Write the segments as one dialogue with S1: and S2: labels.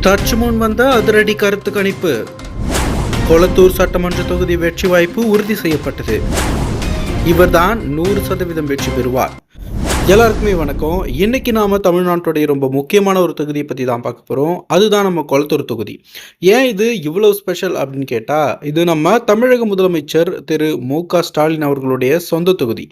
S1: சற்று முன் வந்த அதிரடி கருத்து கணிப்பு. கொளத்தூர் சட்டமன்ற தொகுதி வெற்றி வாய்ப்பு உறுதி செய்யப்பட்டது. இவர்தான் 100% வெற்றி பெறுவார். எல்லாருக்குமே வணக்கம். இன்னைக்கு நாம தமிழ்நாட்டுடைய ரொம்ப முக்கியமான ஒரு தொகுதியை பற்றி தான் பார்க்க போகிறோம். அதுதான் நம்ம கொளத்தூர் தொகுதி. ஏன் இது இவ்வளோ ஸ்பெஷல் அப்படின்னு கேட்டால், இது நம்ம தமிழக முதலமைச்சர் திரு மு.க. ஸ்டாலின் அவர்களுடைய சொந்த தொகுதி.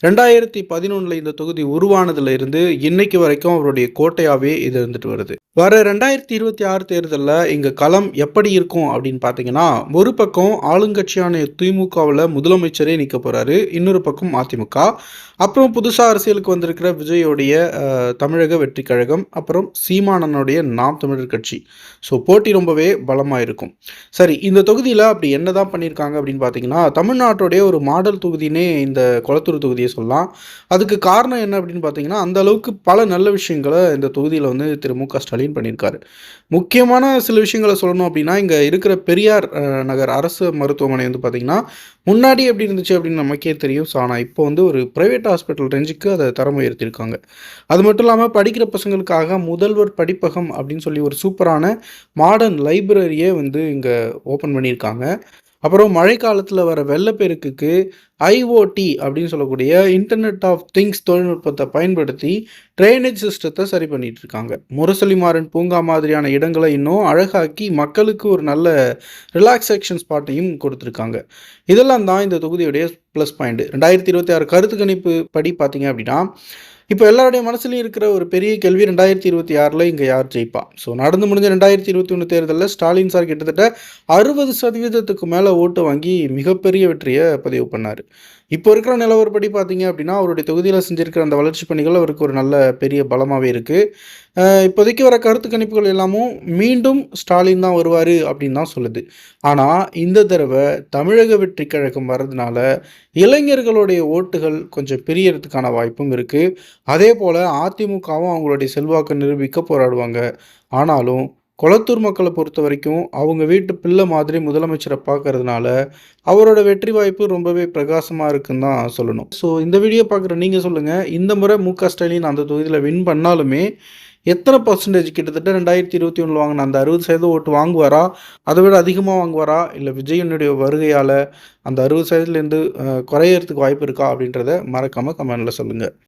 S1: 2011 இந்த தொகுதி உருவானதுல இருந்து இன்னைக்கு வரைக்கும் அவருடைய கோட்டையாகவே இது இருந்துட்டு வருது. வர 2026 தேர்தலில் இங்கே களம் எப்படி இருக்கும் அப்படின்னு பார்த்தீங்கன்னா, ஒரு பக்கம் ஆளுங்கட்சியான திமுகவில் முதலமைச்சரே நிற்க போகிறாரு, இன்னொரு பக்கம் அதிமுக, அப்புறம் புதுசாக அரசியலுக்கு வந்திருக்கிற விஜயோடைய தமிழக வெற்றி கழகம், அப்புறம் சீமானனுடைய நாம் தமிழர் கட்சி. ஸோ போட்டி ரொம்பவே பலமாக இருக்கும். சரி, இந்த தொகுதியில் அப்படி என்ன தான் பண்ணியிருக்காங்க அப்படின்னு பார்த்தீங்கன்னா, தமிழ்நாட்டுடைய ஒரு மாடல் தொகுதினே இந்த கொளத்தூர் தொகுதியை சொல்லலாம். அதுக்கு காரணம் என்ன அப்படின்னு பார்த்தீங்கன்னா, அந்த அளவுக்கு பல நல்ல விஷயங்களை இந்த தொகுதியில் வந்து திரு மு.க. ஸ்டாலின் பண்ணியிருக்காரு. முக்கியமான சில விஷயங்களை சொல்லணும் அப்படின்னா, இங்கே இருக்கிற பெரியார் நகர் அரசு மருத்துவமனை வந்து பார்த்திங்கன்னா, முன்னாடி எப்படி இருந்துச்சு அப்படின்னு நமக்கே தெரியும். ஸோ ஆனால் இப்போ வந்து ஒரு ப்ரைவேட் ஹாஸ்பிட்டல் ரேஞ்சுக்கு அதை தரம் உயர்த்தியிருக்காங்க. அது மட்டும் இல்லாமல் படிக்கிற பசங்களுக்காக முதல்வர் படிப்பகம் அப்படின்னு சொல்லி ஒரு சூப்பரான மாடர்ன் லைப்ரரியே வந்து இங்கே ஓப்பன் பண்ணியிருக்காங்க. அப்புறம் மழைக்காலத்தில் வர வெள்ளப்பெருக்குக்கு ஐஓடி அப்படின்னு சொல்லக்கூடிய இன்டர்நெட் ஆஃப் திங்ஸ் தொழில்நுட்பத்தை பயன்படுத்தி ட்ரைனேஜ் சிஸ்டத்தை சரி பண்ணிட்டு இருக்காங்க. முரசொலிமாறன் பூங்கா மாதிரியான இடங்களை இன்னும் அழகாக்கி மக்களுக்கு ஒரு நல்ல ரிலாக்ஸேஷன் ஸ்பாட்டையும் கொடுத்துருக்காங்க. இதெல்லாம் தான் இந்த தொகுதியுடைய ப்ளஸ் பாயிண்ட். 2026 கருத்து கணிப்பு படி பார்த்தீங்க அப்படின்னா, இப்போ எல்லாருடைய மனசுலையும் இருக்கிற ஒரு பெரிய கேள்வி, 2026 இங்கே யார் ஜெயிப்பா? ஸோ நடந்து முடிஞ்ச 2021 தேர்தலில் ஸ்டாலின் சார் கிட்டத்தட்ட 60% மேலே ஓட்டு வாங்கி மிகப்பெரிய வெற்றியை பதிவு பண்ணார். இப்போ இருக்கிற நிலவரப்படி பார்த்தீங்க அப்படின்னா, அவருடைய தொகுதியில் செஞ்சுருக்கிற அந்த வளர்ச்சி பணிகள் அவருக்கு ஒரு நல்ல பெரிய பலமாகவே இருக்குது. இப்போதைக்கு வர கருத்து கணிப்புகள் எல்லாமும் மீண்டும் ஸ்டாலின் தான் வருவார் அப்படின்னு தான் சொல்லுது. ஆனால் இந்த தடவை தமிழக வெற்றி கழகம் வர்றதுனால இளைஞர்களுடைய ஓட்டுகள் கொஞ்சம் பிரியறதுக்கான வாய்ப்பும் இருக்குது. அதே போல் அதிமுகவும் அவங்களுடைய செல்வாக்கை நிரூபிக்க போராடுவாங்க. ஆனாலும் கொளத்தூர் மக்களை பொறுத்த வரைக்கும் அவங்க வீட்டு பிள்ளை மாதிரி முதலமைச்சரை பார்க்கறதுனால அவரோட வெற்றி வாய்ப்பு ரொம்பவே பிரகாசமாக இருக்குன்னு தான் சொல்லணும். ஸோ இந்த வீடியோ பார்க்குற நீங்கள் சொல்லுங்கள், இந்த முறை மு.க. ஸ்டாலின் அந்த தொகுதியில் வின் பண்ணாலுமே எத்தனை பர்சன்டேஜ், கிட்டத்தட்ட 2021 வாங்கின அந்த 60% ஓட்டு வாங்குவாரா, அதை விட அதிகமாக வாங்குவாரா, இல்லை விஜயனுடைய வருகையால் அந்த 60%லேருந்து குறையறதுக்கு வாய்ப்பு இருக்கா அப்படின்றத மறக்காமல் கமெண்டில் சொல்லுங்கள்.